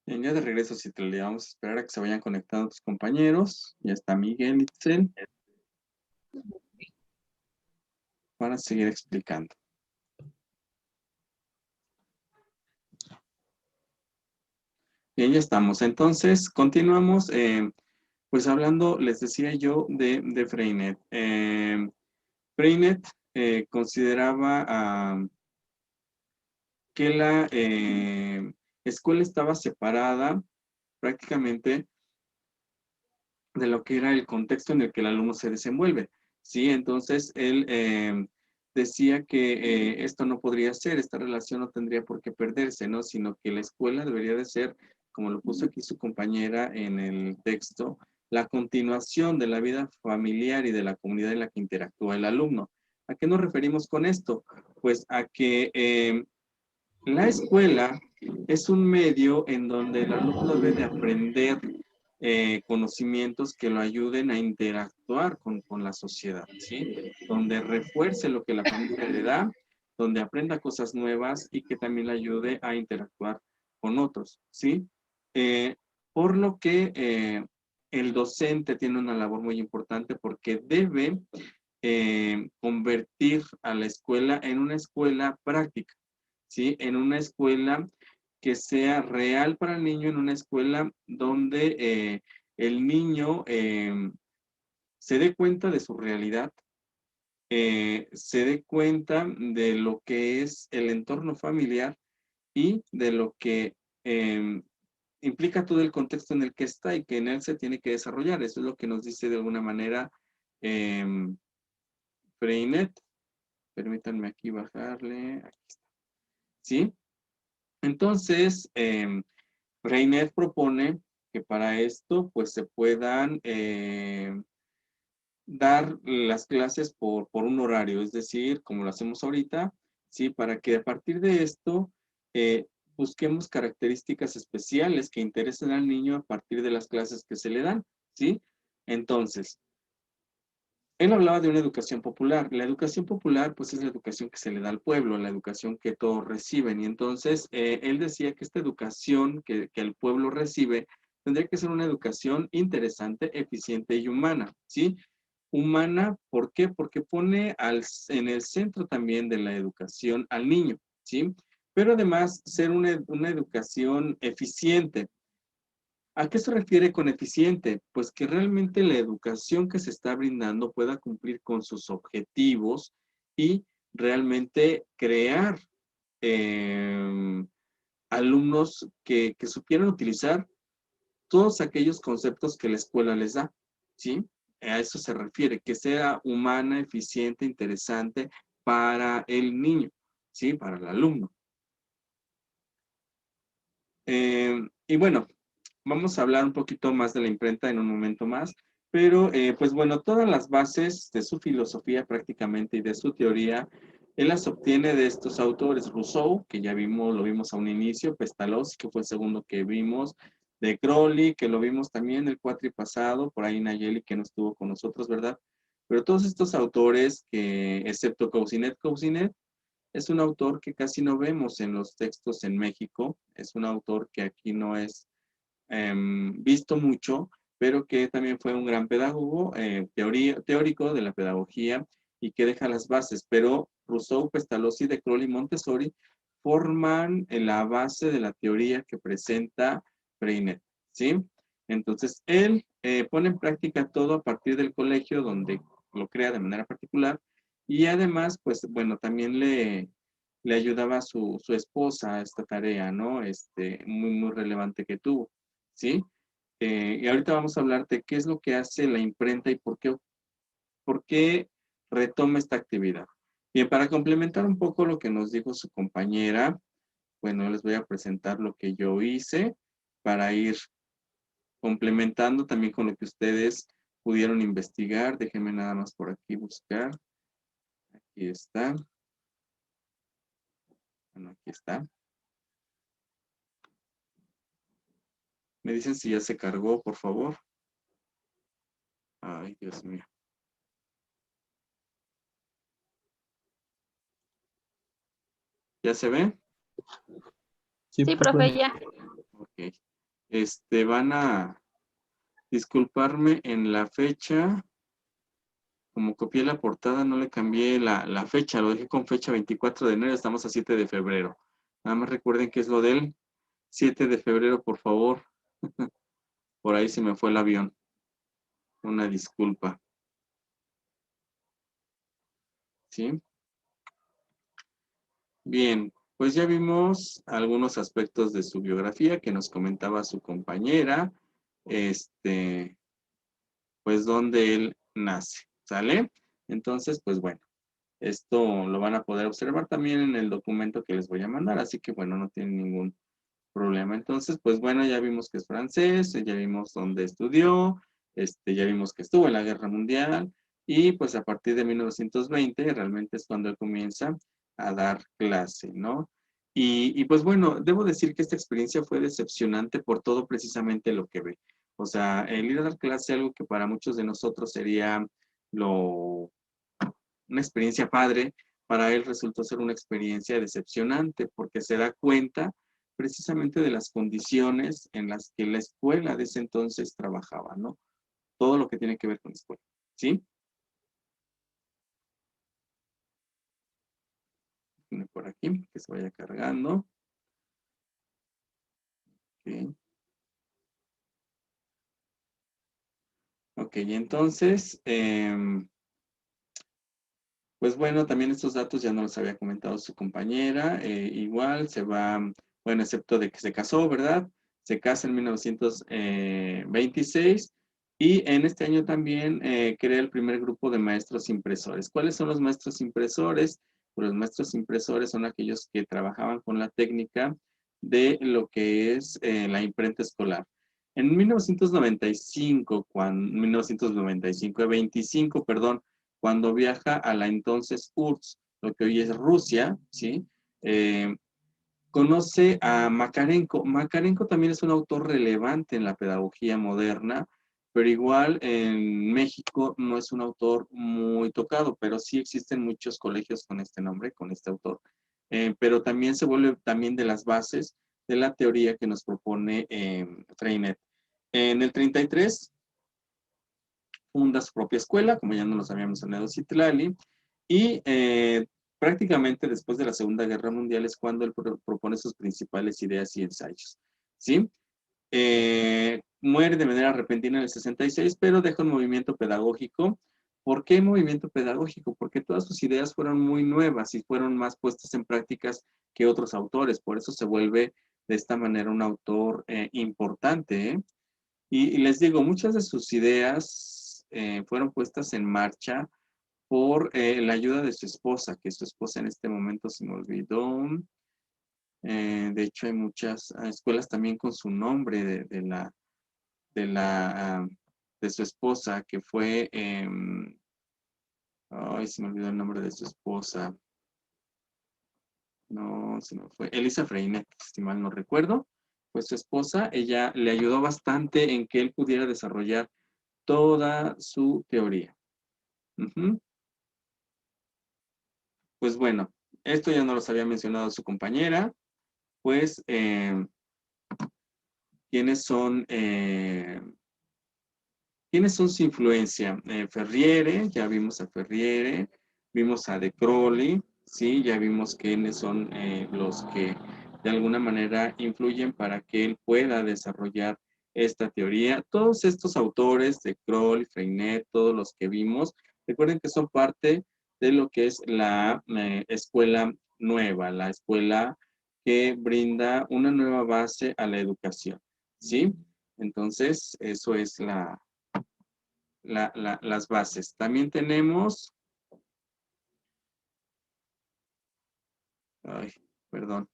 Bien, ya de regreso, Citlali, vamos a esperar a que se vayan conectando tus compañeros. Ya está Miguel, Itzel, para seguir explicando. Bien, ya estamos. Entonces, continuamos, pues hablando, les decía yo, de Freinet. Freinet consideraba que la escuela estaba separada prácticamente de lo que era el contexto en el que el alumno se desenvuelve, ¿sí? Entonces, él decía que esto no podría ser, esta relación no tendría por qué perderse, ¿no? Sino que la escuela debería de ser, como lo puso aquí su compañera en el texto, la continuación de la vida familiar y de la comunidad en la que interactúa el alumno. ¿A qué nos referimos con esto? Pues a que la escuela es un medio en donde el alumno debe de aprender conocimientos que lo ayuden a interactuar con la sociedad, ¿sí? Donde refuerce lo que la familia le da, donde aprenda cosas nuevas y que también le ayude a interactuar con otros, ¿sí? Eh, por lo que el docente tiene una labor muy importante porque debe convertir a la escuela en una escuela práctica, ¿sí? En una escuela que sea real para el niño, en una escuela donde el niño se dé cuenta de su realidad, se dé cuenta de lo que es el entorno familiar y de lo que implica todo el contexto en el que está y que en él se tiene que desarrollar. Eso es lo que nos dice de alguna manera eh, Freinet. Permítanme aquí bajarle. Aquí está. ¿Sí? Entonces, Freinet propone que para esto pues se puedan dar las clases por un horario, es decir, como lo hacemos ahorita, ¿sí? Para que a partir de esto busquemos características especiales que interesen al niño a partir de las clases que se le dan, ¿sí? Entonces, él hablaba de una educación popular. La educación popular, pues, es la educación que se le da al pueblo, la educación que todos reciben. Y entonces, él decía que esta educación que el pueblo recibe tendría que ser una educación interesante, eficiente y humana, ¿sí? Humana, ¿por qué? Porque pone en el centro también de la educación al niño, ¿sí? Pero además, ser una educación eficiente. ¿A qué se refiere con eficiente? Pues que realmente la educación que se está brindando pueda cumplir con sus objetivos y realmente crear eh, alumnos que supieran utilizar todos aquellos conceptos que la escuela les da, ¿sí? A eso se refiere, que sea humana, eficiente, interesante para el niño, ¿sí? Para el alumno. Y bueno, vamos a hablar un poquito más de la imprenta en un momento más, pero pues bueno, todas las bases de su filosofía prácticamente y de su teoría, él las obtiene de estos autores, Rousseau, que ya vimos, lo vimos a un inicio, Pestalozzi, que fue el segundo que vimos, de Crowley, que lo vimos también el cuatri pasado, por ahí Nayeli, que no estuvo con nosotros, ¿verdad? Pero todos estos autores, que excepto Cousinet, es un autor que casi no vemos en los textos en México, es un autor que aquí no es visto mucho, pero que también fue un gran pedagogo, teórico de la pedagogía y que deja las bases. Pero Rousseau, Pestalozzi, De Crowley y Montessori forman la base de la teoría que presenta Freinet, ¿sí? Entonces, él pone en práctica todo a partir del colegio donde lo crea de manera particular y además, pues, bueno, también le ayudaba a su esposa a esta tarea, ¿no? Muy, muy relevante que tuvo. ¿Sí? Y ahorita vamos a hablar de qué es lo que hace la imprenta y por qué retoma esta actividad. Bien, para complementar un poco lo que nos dijo su compañera, bueno, les voy a presentar lo que yo hice para ir complementando también con lo que ustedes pudieron investigar. Déjenme nada más por aquí buscar. Aquí está. Bueno, aquí está. Me dicen si ya se cargó, por favor. Ay, Dios mío. ¿Ya se ve? Sí, Sí, profe. profe, ya. Ok. van a disculparme en la fecha. Como copié la portada, no le cambié la fecha, lo dejé con fecha 24 de enero, estamos a 7 de febrero. Nada más recuerden que es lo del 7 de febrero, por favor. Por ahí se me fue el avión. Una disculpa. ¿Sí? Bien, pues ya vimos algunos aspectos de su biografía que nos comentaba su compañera. Pues donde él nace. ¿Sale? Entonces, pues bueno. Esto lo van a poder observar también en el documento que les voy a mandar, así que bueno, no tienen ningún problema. Entonces, pues bueno, ya vimos que es francés, ya vimos dónde estudió, ya vimos que estuvo en la Guerra Mundial y pues a partir de 1920 realmente es cuando él comienza a dar clase, ¿no? Y pues bueno, debo decir que esta experiencia fue decepcionante por todo precisamente lo que ve. O sea, el ir a dar clase, algo que para muchos de nosotros sería lo una experiencia padre, para él resultó ser una experiencia decepcionante porque se da cuenta precisamente de las condiciones en las que la escuela de ese entonces trabajaba, ¿no? Todo lo que tiene que ver con la escuela, ¿sí? Por aquí, que se vaya cargando. Ok, okay, entonces, pues bueno, también estos datos ya no los había comentado su compañera. Igual se va, bueno, excepto de que se casó, ¿verdad? Se casa en 1926 y en este año también crea el primer grupo de maestros impresores. ¿Cuáles son los maestros impresores? Pues los maestros impresores son aquellos que trabajaban con la técnica de lo que es la imprenta escolar. En 1995, 25, perdón, cuando viaja a la entonces URSS, lo que hoy es Rusia, ¿sí? Eh, Conoce a Makarenko. Makarenko también es un autor relevante en la pedagogía moderna, pero igual en México no es un autor muy tocado, pero sí existen muchos colegios con este nombre, con este autor. Pero también se vuelve también de las bases de la teoría que nos propone Freinet. En el 33 funda su propia escuela, como ya nos los había mencionado Citlali, y prácticamente después de la Segunda Guerra Mundial es cuando él propone sus principales ideas y ensayos, ¿sí? Muere de manera repentina en el 66, pero deja un movimiento pedagógico. ¿Por qué movimiento pedagógico? Porque todas sus ideas fueron muy nuevas y fueron más puestas en prácticas que otros autores, por eso se vuelve de esta manera un autor importante, ¿eh? Y les digo, muchas de sus ideas fueron puestas en marcha por la ayuda de su esposa, que su esposa en este momento se me olvidó. De hecho, hay muchas escuelas también con su nombre de la, ah, de su esposa, que fue, ay, se me olvidó el nombre de su esposa. No, se me fue. Elisa Freinet, si mal no recuerdo. Pues su esposa, ella le ayudó bastante en que él pudiera desarrollar toda su teoría. Ujú. Pues bueno, esto ya no los había mencionado su compañera, pues, ¿quiénes son, quiénes son su influencia? Ferriere, ya vimos a Ferriere, vimos a De Crowley, ¿sí? Ya vimos quiénes son los que de alguna manera influyen para que él pueda desarrollar esta teoría. Todos estos autores, De Crowley, Freinet, todos los que vimos, recuerden que son parte de lo que es la escuela nueva, la escuela que brinda una nueva base a la educación, ¿sí? Entonces, eso es las bases. También tenemos, ay, perdón.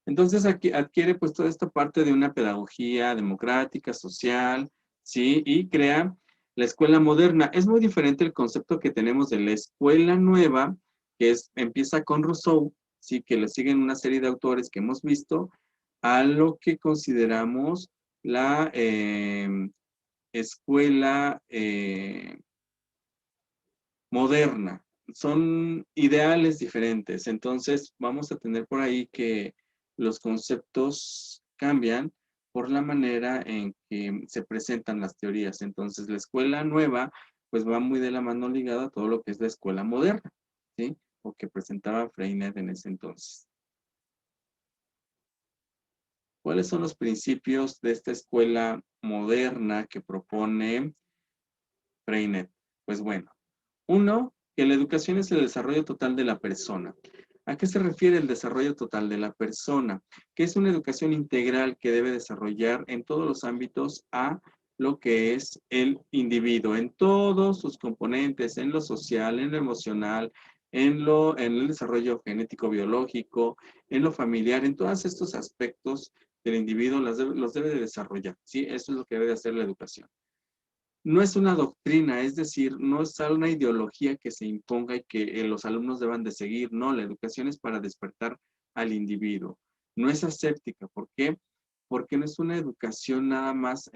Entonces aquí adquiere pues toda esta parte de una pedagogía democrática, social, ¿sí? Y crea la escuela moderna. Es muy diferente el concepto que tenemos de la escuela nueva, que empieza con Rousseau, ¿sí? Que le siguen una serie de autores que hemos visto, a lo que consideramos la escuela moderna. Son ideales diferentes. Entonces, vamos a tener por ahí que los conceptos cambian por la manera en que se presentan las teorías. Entonces, la escuela nueva, pues va muy de la mano ligada a todo lo que es la escuela moderna, ¿sí? O que presentaba Freinet en ese entonces. ¿Cuáles son los principios de esta escuela moderna que propone Freinet? Pues bueno, uno, que la educación es el desarrollo total de la persona. ¿A qué se refiere el desarrollo total de la persona? Que es una educación integral que debe desarrollar en todos los ámbitos a lo que es el individuo, en todos sus componentes, en lo social, en lo emocional, en el desarrollo genético biológico, en lo familiar, en todos estos aspectos del individuo los debe de desarrollar, ¿sí? Eso es lo que debe de hacer la educación. No es una doctrina, es decir, no es una ideología que se imponga y que los alumnos deban de seguir. No, la educación es para despertar al individuo. No es aséptica. ¿Por qué? Porque no es una educación nada más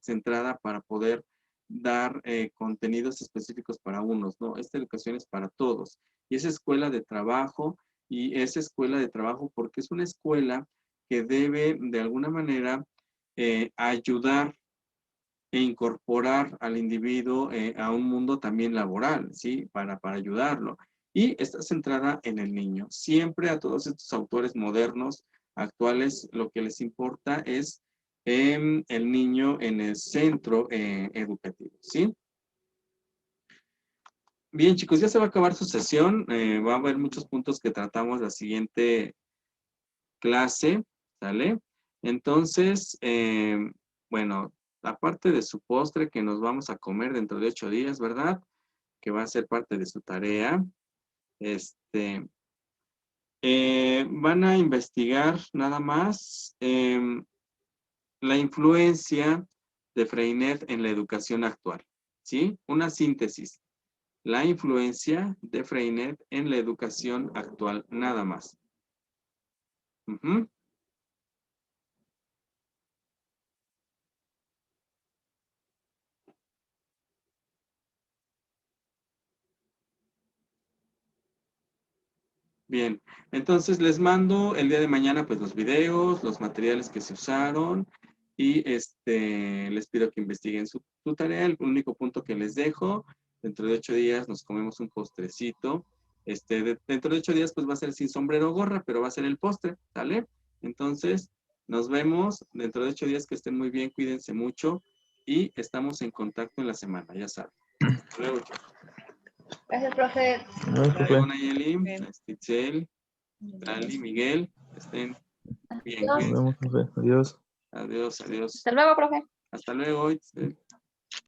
centrada para poder dar contenidos específicos para unos, ¿no? Esta educación es para todos. Y es escuela de trabajo, y es escuela de trabajo porque es una escuela que debe de alguna manera ayudar e incorporar al individuo a un mundo también laboral, ¿sí? Para ayudarlo. Y está centrada en el niño. Siempre a todos estos autores modernos, actuales, lo que les importa es el niño en el centro educativo, ¿sí? Bien, chicos, ya se va a acabar su sesión. Va a haber muchos puntos que tratamos la siguiente clase, ¿sale? Entonces, bueno, aparte de su postre que nos vamos a comer dentro de 8 días, ¿verdad? Que va a ser parte de su tarea. Este, van a investigar nada más la influencia de Freinet en la educación actual, ¿sí? Una síntesis. La influencia de Freinet en la educación actual, nada más. Ujú. Bien, entonces les mando el día de mañana pues los videos, los materiales que se usaron y les pido que investiguen su tarea. El único punto que les dejo, dentro de 8 días nos comemos un postrecito. Dentro de 8 días pues va a ser sin sombrero o gorra, pero va a ser el postre, ¿sale? Entonces nos vemos dentro de 8 días, que estén muy bien, cuídense mucho y estamos en contacto en la semana, ya saben. Hasta luego, chicos. Gracias, profe. No, Hasta profe. luego, Nayeli, Bien. Itzel, Dali, Miguel, estén bien, Nos Adiós. cuídense. vemos, profe. Adiós. Adiós, adiós. Hasta luego, profe. Hasta luego, Itzel.